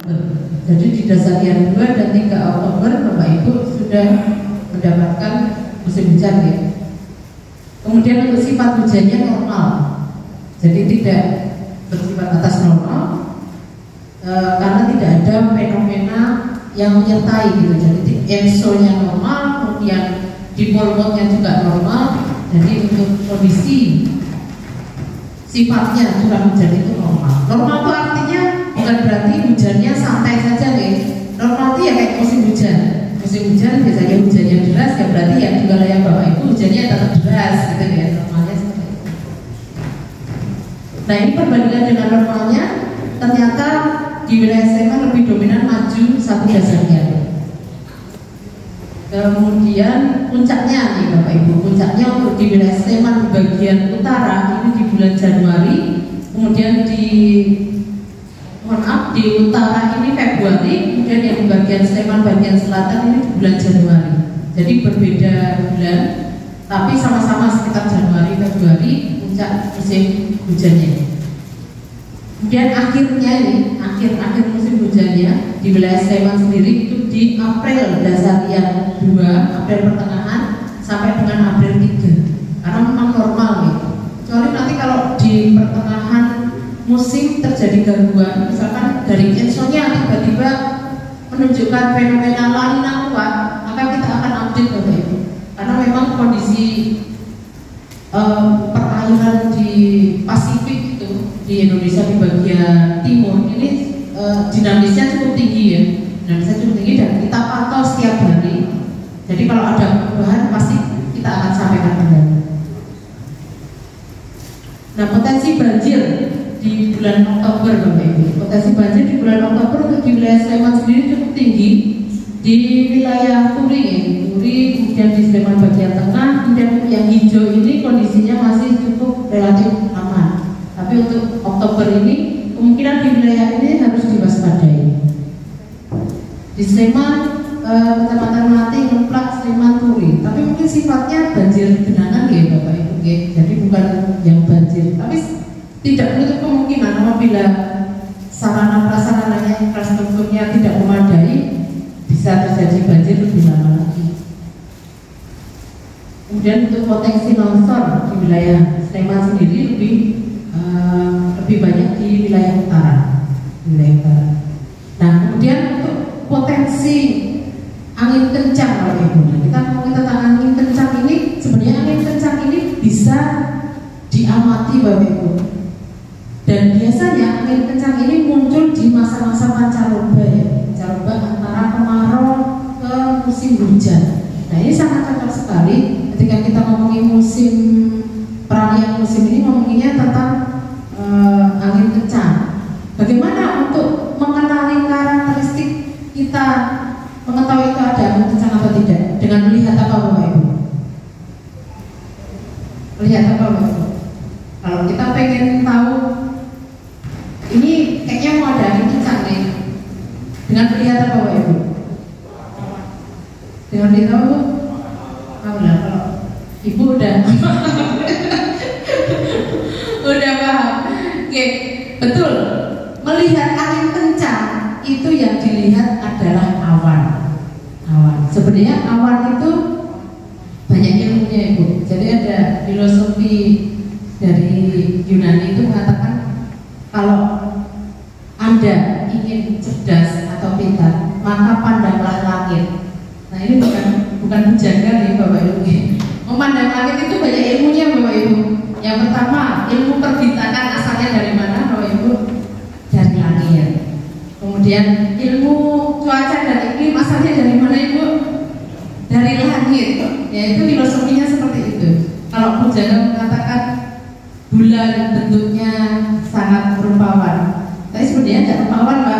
Oktober. Jadi di dasar yang 2 dan 3 Oktober Bapak Ibu sudah mendapatkan musim hujan ya. Kemudian untuk sifat hujannya normal, jadi tidak bersifat atas normal karena tidak ada fenomena yang menyertai gitu. Jadi ENSO-nya normal, kemudian dipolmotnya juga normal. Jadi untuk kondisi sifatnya curah hujan itu normal. Normal itu artinya bukan berarti hujannya santai saja nih. Normal itu ya kayak musim hujan. Musim hujan biasanya hujannya deras, ya berarti ya di wilayah Bapak Ibu hujannya tetap deras gitu ya, normalnya seperti itu. Nah ini perbandingan dengan normalnya, ternyata di wilayah Sleman lebih dominan maju satu dasarnya. Kemudian puncaknya nih Bapak Ibu, puncaknya untuk di wilayah Sleman bagian utara ini di bulan Januari, kemudian di utara ini Februari, kemudian yang di bagian Sleman bagian selatan ini di bulan Januari. Jadi berbeda bulan, tapi sama-sama sekitar Januari Februari puncak musim hujannya. Kemudian akhirnya ini akhir musim hujannya di wilayah Sleman sendiri itu di April dasar yang 2, April pertengahan sampai dengan April 3, karena memang normal gitu. Kecuali nanti kalau di pertengahan musim terjadi gangguan, misalkan dari ENSO-nya tiba-tiba menunjukkan fenomena La Nina kuat, maka kita akan update Bapak Ibu. Karena memang kondisi perairan di Pasifik itu di Indonesia di bagian timur ini dinamisnya cukup tinggi ya, dinamisnya cukup tinggi dan kita pantau setiap hari. Jadi kalau ada perubahan pasti kita akan sampaikan kembali. Nah potensi banjir di bulan Oktober Bapak Ibu, potensi banjir di bulan Oktober untuk di wilayah Sleman sendiri cukup tinggi. Di wilayah Turi ya, kemudian di Sleman bagian tengah, kemudian yang hijau ini kondisinya masih cukup relatif aman. Tapi untuk Oktober ini kemungkinan di wilayah ini harus diwaspadai. Di Sleman, Kecamatan Melati, Ngeplak, Sleman, Turi. Tapi mungkin sifatnya banjir genangan ya Bapak Ibu ya. Jadi bukan yang banjir. Tapi tidak menutup kemungkinan apabila sarana prasarananya, infrastrukturnya tidak memadai, bisa terjadi banjir lebih lama lagi. Kemudian untuk potensi longsor di wilayah Sleman sendiri lebih banyak di wilayah utara. Nah kemudian untuk potensi angin kencang Bapak Ibu, kita ngomongin tentang angin kencang ini. Sebenarnya angin kencang ini bisa diamati Bapak Ibu, dan biasanya angin kencang ini muncul di masa-masa pancaroba ya, pancaroba antara kemarau ke musim hujan. Nah ini sangat cocok sekali ketika kita ngomongin musim peralihan musim ini, ngomonginnya tentang angin kencang. Bagaimana untuk mengenali karakteristik kita mengetahui itu ada angin kencang atau tidak? Dengan melihat apa Bapak Ibu? Melihat apa Bapak Ibu? Kalau kita pengen tahu ini kayaknya mau ada angin kencang nih, dengan melihat apa Bapak Ibu? Dengan melihat apa Bu? Kalau Ibu udah udah paham. Oke, betul. Melihat angin kencang itu yang dilihat adalah awan. Sebenarnya awan itu banyak ilmunya Ibu. Jadi ada filosofi dari Yunani itu mengatakan kalau Anda ingin cerdas atau pintar, maka pandanglah langit. Nah ini bukan menjaga nih Bapak Ibu. Memandang langit itu banyak ilmunya Bapak Ibu. Yang pertama, ilmu perbintangan asalnya dari mana Bapak Ibu? Dari langit. Kemudian ilmu cuaca dan iklim asalnya dari mana Ibu? Dari langit. Yaitu filosofinya seperti itu. Kalau Pujana mengatakan bulan bentuknya sangat rupawan, tapi sebenarnya tidak rupawan Pak.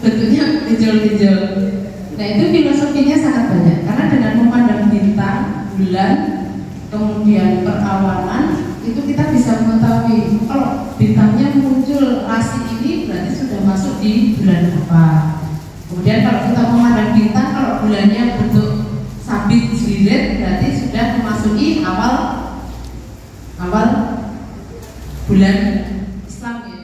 Bentuknya hijau-hijau. Nah itu filosofinya sangat banyak, karena dengan memandang bintang, bulan, kemudian perawanan, itu kita bisa mengetahui kalau bintangnya muncul rasi ini berarti sudah masuk di bulan apa. Kemudian kalau kita memandang bintang, kalau bulannya bentuk sabit jilid berarti sudah memasuki awal bulan Islam ya.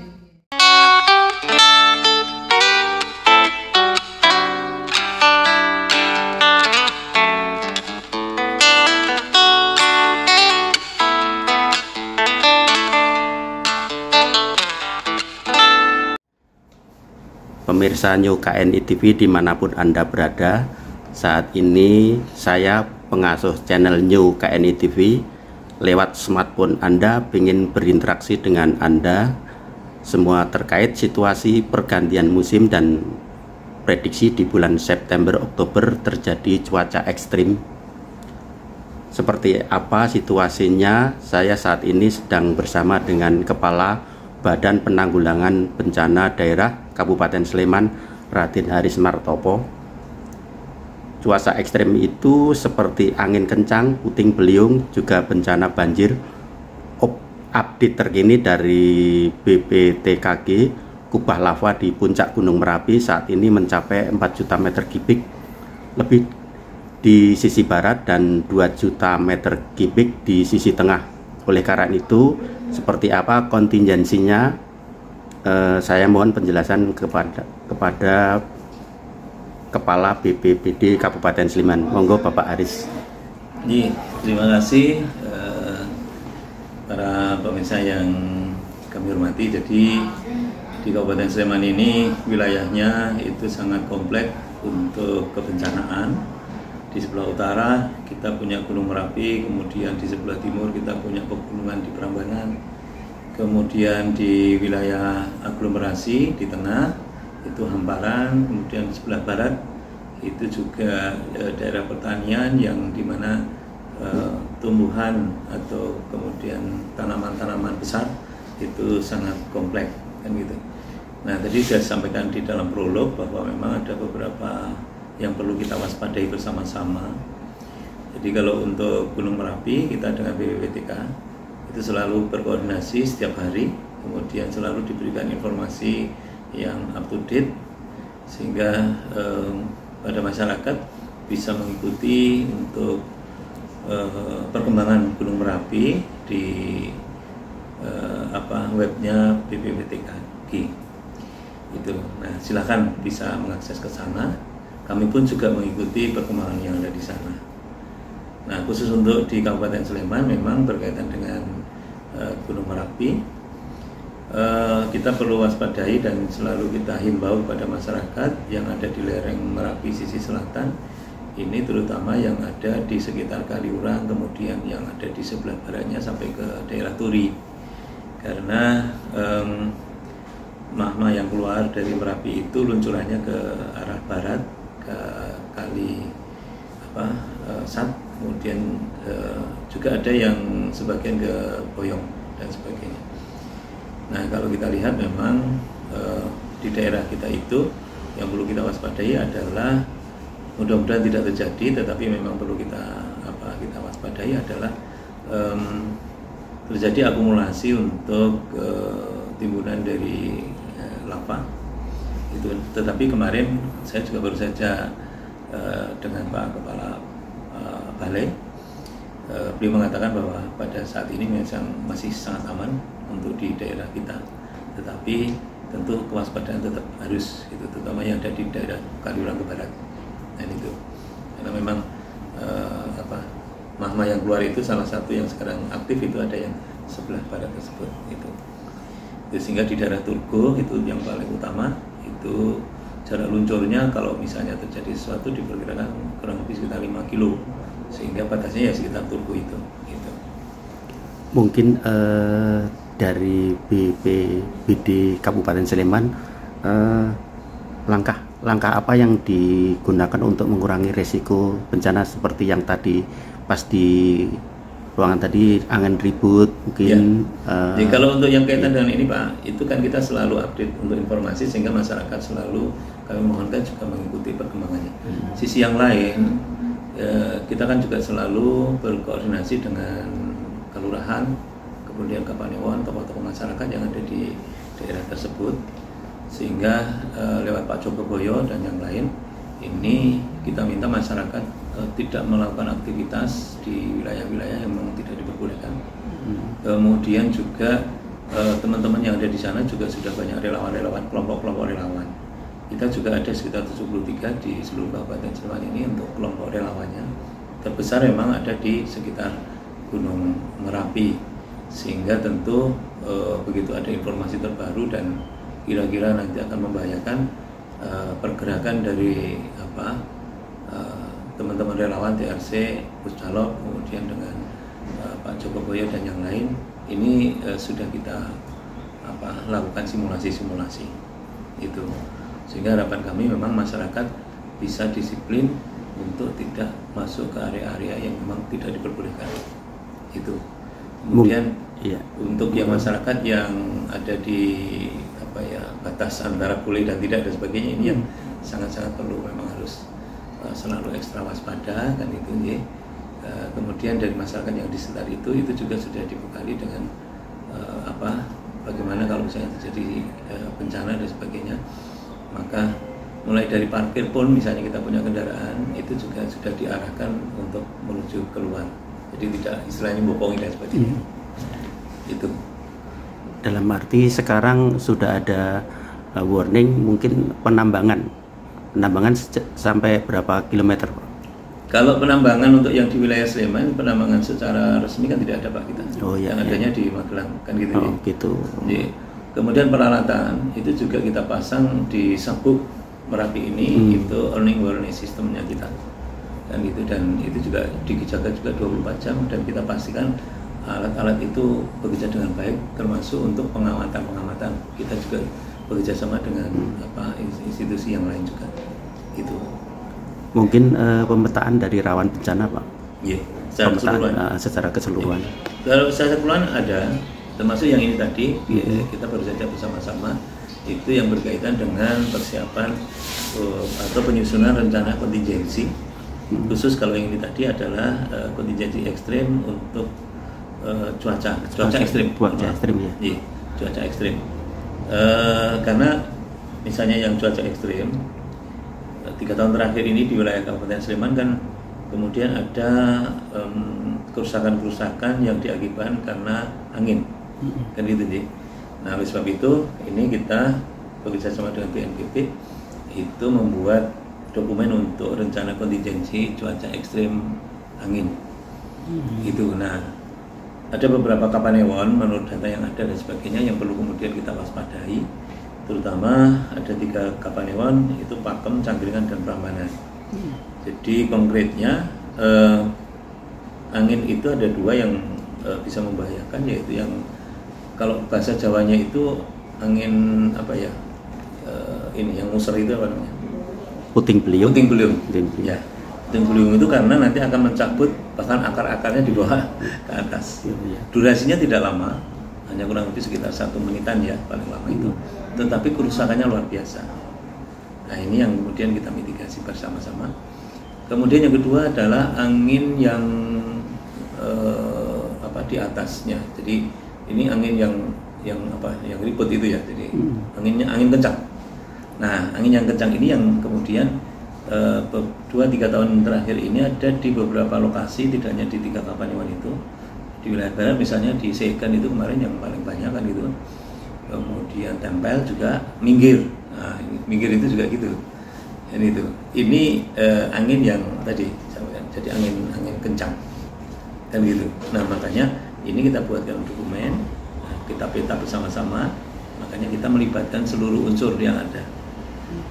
pemirsa New KNI TV dimanapun Anda berada. Saat ini saya pengasuh channel New KNI TV. Lewat smartphone Anda ingin berinteraksi dengan Anda semua terkait situasi pergantian musim dan prediksi di bulan September-Oktober terjadi cuaca ekstrim. Seperti apa situasinya? Saya saat ini sedang bersama dengan Kepala Badan Penanggulangan Bencana Daerah Kabupaten Sleman, Raden Haris Martopo. Cuaca ekstrem itu seperti angin kencang, puting beliung, juga bencana banjir. Update terkini dari BPTKG, kubah lava di puncak Gunung Merapi saat ini mencapai 4 juta meter kubik lebih di sisi barat dan 2 juta meter kubik di sisi tengah. Oleh karena itu, seperti apa kontingensinya? Saya mohon penjelasan kepada Kepala BPBD Kabupaten Sleman. Monggo Bapak Haris. Terima kasih para pemirsa yang kami hormati. Jadi di Kabupaten Sleman ini wilayahnya itu sangat kompleks untuk kebencanaan. Di sebelah utara kita punya Gunung Merapi, kemudian di sebelah timur kita punya pegunungan di Prambanan, kemudian di wilayah aglomerasi di tengah itu hamparan, kemudian di sebelah barat itu juga daerah pertanian yang dimana tumbuhan atau kemudian tanaman-tanaman besar itu sangat kompleks kan gitu. Nah, tadi saya sampaikan di dalam prolog bahwa memang ada beberapa yang perlu kita waspadai bersama-sama. Jadi kalau untuk Gunung Merapi kita dengan BPPTK itu selalu berkoordinasi setiap hari, kemudian selalu diberikan informasi yang up to date sehingga pada masyarakat bisa mengikuti untuk perkembangan Gunung Merapi di webnya BPPTKG itu. Nah, silakan bisa mengakses ke sana. Kami pun juga mengikuti perkembangan yang ada di sana. Nah, khusus untuk di Kabupaten Sleman memang berkaitan dengan Gunung Merapi, kita perlu waspadai dan selalu kita himbau kepada masyarakat yang ada di lereng Merapi sisi selatan, ini terutama yang ada di sekitar Kaliurang, kemudian yang ada di sebelah baratnya sampai ke daerah Turi, karena magma yang keluar dari Merapi itu luncurannya ke arah barat, ke kali Sat, kemudian juga ada yang sebagian ke Boyong dan sebagainya. Nah, kalau kita lihat memang di daerah kita itu yang perlu kita waspadai adalah, mudah-mudahan tidak terjadi, tetapi memang perlu kita waspadai adalah terjadi akumulasi untuk timbunan dari lava itu. Tetapi kemarin saya juga baru saja dengan Pak Kepala Balai, beliau mengatakan bahwa pada saat ini masih sangat aman untuk di daerah kita, tetapi tentu kewaspadaan tetap harus, itu terutama yang ada di daerah Kaliurang ke barat. Dan itu karena memang magma yang keluar itu salah satu yang sekarang aktif itu ada yang sebelah barat tersebut itu. Sehingga di daerah Turgo itu yang paling utama, itu jarak luncurnya kalau misalnya terjadi sesuatu diperkirakan kurang lebih sekitar 5 kilo, sehingga batasnya ya sekitar Turgo itu gitu. Mungkin dari BPBD Kabupaten Sleman, langkah apa yang digunakan untuk mengurangi resiko bencana seperti yang tadi pas di ruangan tadi angin ribut mungkin ya. Jadi kalau untuk yang kaitan dengan ini Pak, itu kan kita selalu update untuk informasi sehingga masyarakat selalu kami mohonkan juga mengikuti perkembangannya. Sisi yang lain, kita kan juga selalu berkoordinasi dengan kelurahan, kemudian Kapanewon, tokoh-tokoh masyarakat yang ada di daerah tersebut, sehingga lewat Pak Jogoboyo dan yang lain ini kita minta masyarakat tidak melakukan aktivitas di wilayah-wilayah yang memang tidak diperbolehkan. Kemudian juga teman-teman yang ada di sana juga sudah banyak relawan-relawan, kelompok-kelompok relawan. Kita juga ada sekitar 73 di seluruh Kabupaten Sleman ini untuk kelompok relawannya. Terbesar memang ada di sekitar Gunung Merapi, sehingga tentu begitu ada informasi terbaru dan kira-kira nanti akan membahayakan, pergerakan dari teman-teman relawan TRC, Puscalop, kemudian dengan Pak Joko Boyo dan yang lain, ini sudah kita lakukan simulasi-simulasi itu, sehingga harapan kami memang masyarakat bisa disiplin untuk tidak masuk ke area-area yang memang tidak diperbolehkan itu. Kemudian untuk yang masyarakat yang ada di batas antara boleh dan tidak dan sebagainya, ini yang sangat-sangat perlu memang harus selalu ekstra waspada kan itu ya. Kemudian dari masyarakat yang di sekitar itu juga sudah dibekali dengan bagaimana kalau misalnya terjadi bencana dan sebagainya, maka mulai dari parkir pun misalnya kita punya kendaraan itu juga sudah diarahkan untuk menuju keluar, jadi tidak istilahnya bokongi dan sebagainya. Itu dalam arti sekarang sudah ada warning mungkin penambangan sampai berapa kilometer, Pak? Kalau penambangan untuk yang di wilayah Sleman, penambangan secara resmi kan tidak ada, Pak, kita. Yang adanya di Magelang kan gitu. Gitu. Jadi, kemudian peralatan itu juga kita pasang di Sabuk Merapi ini, itu early warning sistemnya kita kan gitu, dan itu juga dijaga juga 24 jam, dan kita pastikan alat-alat itu bekerja dengan baik, termasuk untuk pengamatan kita juga bekerja sama dengan institusi yang lain juga itu. Mungkin pemetaan dari rawan bencana, Pak? Iya, secara keseluruhan. Kalau secara keseluruhan ada, termasuk yang ini tadi kita baru saja bersama-sama itu yang berkaitan dengan persiapan atau penyusunan rencana kontingensi, khusus kalau yang ini tadi adalah kontingensi ekstrim untuk cuaca ekstrim. Cuaca ekstrim ya. Iya, cuaca ekstrim. Karena misalnya yang cuaca ekstrim 3 tahun terakhir ini di wilayah Kabupaten Sleman kan kemudian ada kerusakan-kerusakan yang diakibatkan karena angin kan gitu sih. Nah, oleh sebab itu ini kita bekerja sama dengan BNPB itu membuat dokumen untuk rencana kontingensi cuaca ekstrim angin gitu. Nah, ada beberapa kapanewon menurut data yang ada dan sebagainya yang perlu kemudian kita waspadai, terutama ada 3 kapanewon, itu Pakem, Cangkringan, dan Prambanan. Jadi konkretnya angin itu ada 2 yang bisa membahayakan, yaitu yang kalau bahasa Jawanya itu angin ini yang muser itu apa namanya? Puting beliung. Ya. Puting beliung itu karena nanti akan mencabut bahkan akar-akarnya di bawah ke atas. Durasinya tidak lama, hanya kurang lebih sekitar 1 menitan ya paling lama itu. Tetapi kerusakannya luar biasa. Nah, ini yang kemudian kita mitigasi bersama-sama. Kemudian yang kedua adalah angin yang di atasnya. Jadi ini angin yang ribut itu ya. Jadi angin kencang. Nah, angin yang kencang ini yang kemudian 2-3 tahun terakhir ini ada di beberapa lokasi, tidak hanya di 3 kapanewon itu. Di wilayah barat misalnya di Segan itu kemarin yang paling banyak kan gitu. Kemudian Tempel juga, Minggir. Nah, Minggir itu juga gitu. Ini angin yang tadi jadi angin kencang kan gitu. Nah, makanya ini kita buatkan dokumen, kita peta bersama-sama. Makanya kita melibatkan seluruh unsur yang ada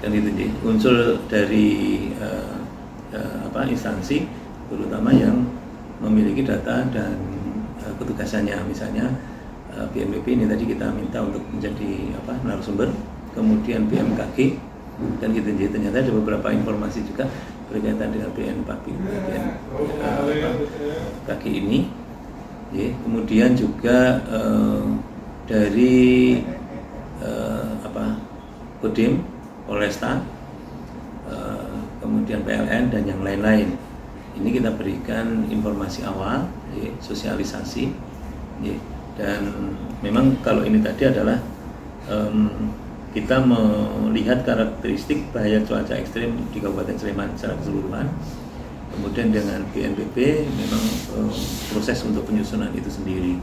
kan gitu. Unsur dari instansi terutama yang memiliki data dan ketugasannya, misalnya BNPB ini tadi kita minta untuk menjadi narasumber, kemudian BMKG dan gitu. Jadi ternyata ada beberapa informasi juga berkaitan dengan BMKG ini. Kemudian juga dari Kodim, Polresta, kemudian PLN dan yang lain-lain. Ini kita berikan informasi awal, sosialisasi, dan memang kalau ini tadi adalah kita melihat karakteristik bahaya cuaca ekstrim di Kabupaten Sleman secara keseluruhan. Kemudian dengan BNPB memang proses untuk penyusunan itu sendiri.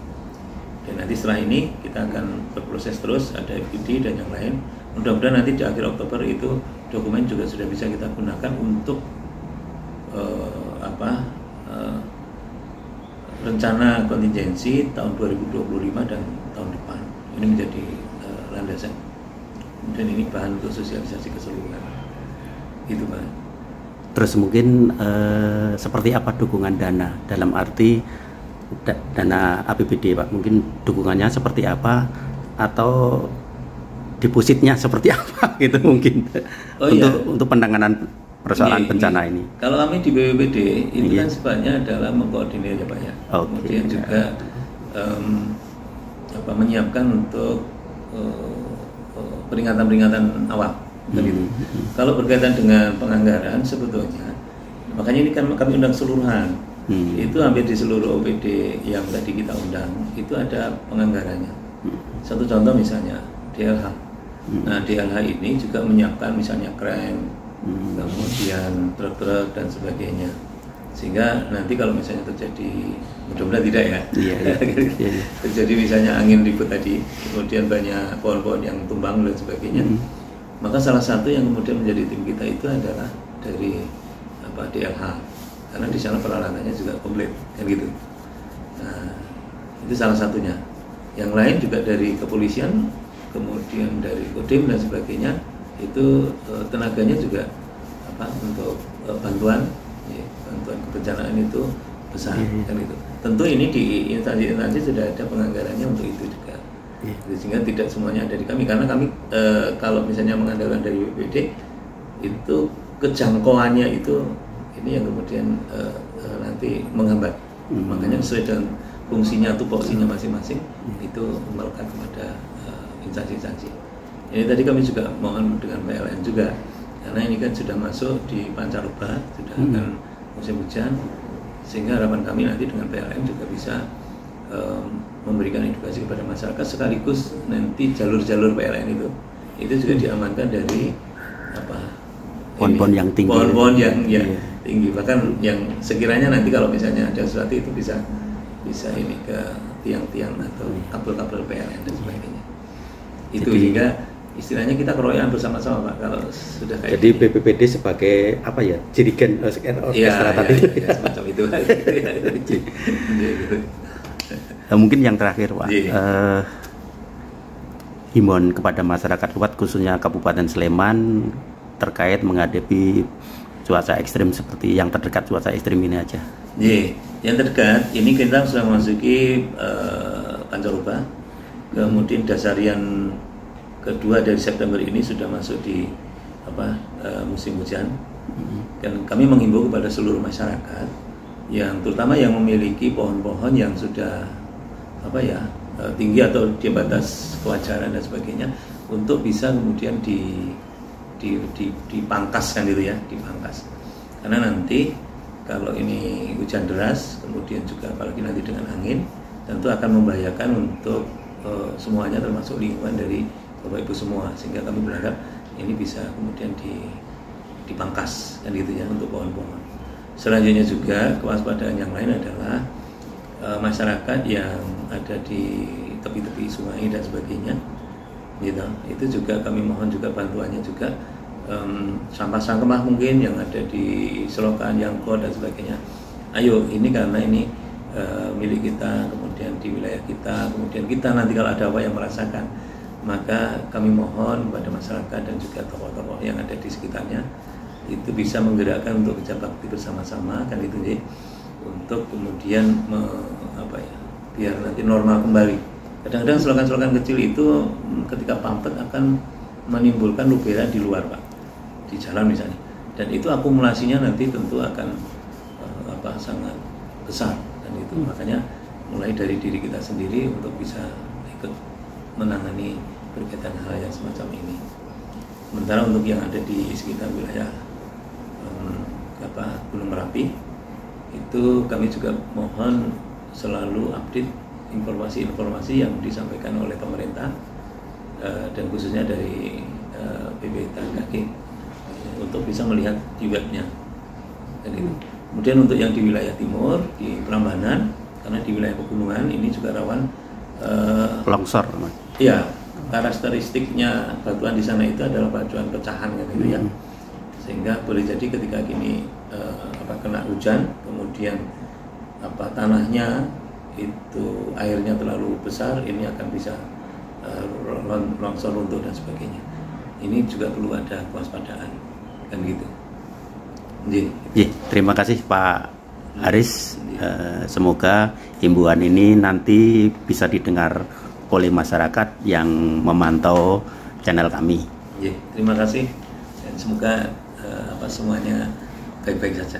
Dan nanti setelah ini kita akan berproses terus, ada FGD dan yang lain. Mudah-mudahan nanti di akhir Oktober itu dokumen juga sudah bisa kita gunakan untuk rencana kontingensi tahun 2025 dan tahun depan. Ini menjadi landasan. kemudian ini bahan untuk sosialisasi keseluruhan. Itu Pak. Terus mungkin seperti apa dukungan dana, dalam arti dana APBD Pak, mungkin dukungannya seperti apa atau depositnya seperti apa gitu mungkin untuk penanganan persoalan bencana ini. Kalau kami di BPBD itu kan sifatnya adalah mengkoordinir ya Pak ya. Kemudian juga menyiapkan untuk peringatan-peringatan awal. Gitu. Kalau berkaitan dengan penganggaran sebetulnya, makanya ini kan kami undang keseluruhan. Itu hampir di seluruh OPD yang tadi kita undang itu ada penganggarannya. Satu contoh misalnya DLH. Nah DLH ini juga menyiapkan misalnya kren, kemudian truk-truk dan sebagainya. Sehingga nanti kalau misalnya terjadi, mudah-mudahan tidak ya, terjadi misalnya angin ribut tadi, kemudian banyak pohon-pohon yang tumbang dan sebagainya, maka salah satu yang kemudian menjadi tim kita itu adalah dari DLH, karena di sana peralatannya juga komplit kan gitu. Nah itu salah satunya. Yang lain juga dari kepolisian, kemudian dari Kodim dan sebagainya, itu tenaganya juga untuk bantuan kebencanaan itu besar kan itu. Tentu ini di instansi-instansi sudah ada penganggarannya untuk itu juga. Sehingga tidak semuanya ada di kami, karena kami kalau misalnya mengandalkan dari BPBD itu kejangkauannya itu ini yang kemudian nanti menghambat. Makanya sesuai dengan fungsinya atau porsinya masing-masing itu melekat kepada instansi-instansi. Ini tadi kami juga mohon dengan PLN juga, karena ini kan sudah masuk di pancaroba, sudah akan musim hujan, sehingga harapan kami nanti dengan PLN juga bisa memberikan edukasi kepada masyarakat, sekaligus nanti jalur-jalur PLN itu juga diamankan dari pohon-pohon yang tinggi, pohon-pohon yang tinggi, bahkan yang sekiranya nanti kalau misalnya ada sesuatu itu bisa ini ke tiang-tiang atau kabel-kabel PLN dan sebagainya. Itu sehingga istilahnya kita keroyokan bersama-sama Pak kalau sudah kayak jadi gini. BPBD sebagai apa ya, jirigen orkestra tadi semacam itu. Mungkin yang terakhir Pak, himbauan kepada masyarakat luas khususnya Kabupaten Sleman terkait menghadapi cuaca ekstrim seperti yang terdekat cuaca ekstrim ini aja. Yang terdekat ini kita sudah memasuki pancaroba, kemudian dasarian kedua dari September ini sudah masuk di musim hujan. Dan kami menghimbau kepada seluruh masyarakat yang terutama yang memiliki pohon-pohon yang sudah tinggi atau di batas kewajaran dan sebagainya, untuk bisa kemudian dipangkas kan gitu ya, dipangkas. Karena nanti kalau ini hujan deras, kemudian juga apalagi nanti dengan angin, tentu akan membahayakan untuk semuanya, termasuk lingkungan dari Bapak Ibu semua, sehingga kami berharap ini bisa kemudian dipangkas kan gitu ya untuk pohon-pohon. Selanjutnya juga kewaspadaan yang lain adalah masyarakat yang ada di tepi-tepi sungai dan sebagainya, gitu. Itu juga kami mohon juga bantuannya juga, sampah sampah mungkin yang ada di selokan, Yangkot dan sebagainya. Ayo ini karena ini milik kita, kemudian di wilayah kita, kemudian kita nanti kalau ada apa yang merasakan, maka kami mohon kepada masyarakat dan juga tokoh-tokoh yang ada di sekitarnya itu bisa menggerakkan untuk kerja bakti bersama-sama kan itu ya, untuk kemudian biar nanti normal kembali. Kadang-kadang selokan-selokan kecil itu ketika pampet akan menimbulkan lubera di luar Pak, di jalan misalnya, dan itu akumulasinya nanti tentu akan sangat besar dan itu makanya mulai dari diri kita sendiri untuk bisa ikut menangani berkaitan hal yang semacam ini. Sementara untuk yang ada di sekitar wilayah Gunung Merapi itu kami juga mohon selalu update informasi-informasi yang disampaikan oleh pemerintah dan khususnya dari BPBD untuk bisa melihat di webnya. Kemudian untuk yang di wilayah timur di Prambanan, karena di wilayah pegunungan ini juga rawan longsor. Iya, karakteristiknya batuan di sana itu adalah batuan pecahan gitu ya. Sehingga boleh jadi ketika gini kena hujan, kemudian tanahnya itu airnya terlalu besar, ini akan bisa longsor runtuh dan sebagainya. ini juga perlu ada kewaspadaan, kan gitu. Terima kasih Pak Aris. Semoga himbauan ini nanti bisa didengar oleh masyarakat yang memantau channel kami. Terima kasih dan semoga semuanya baik-baik saja.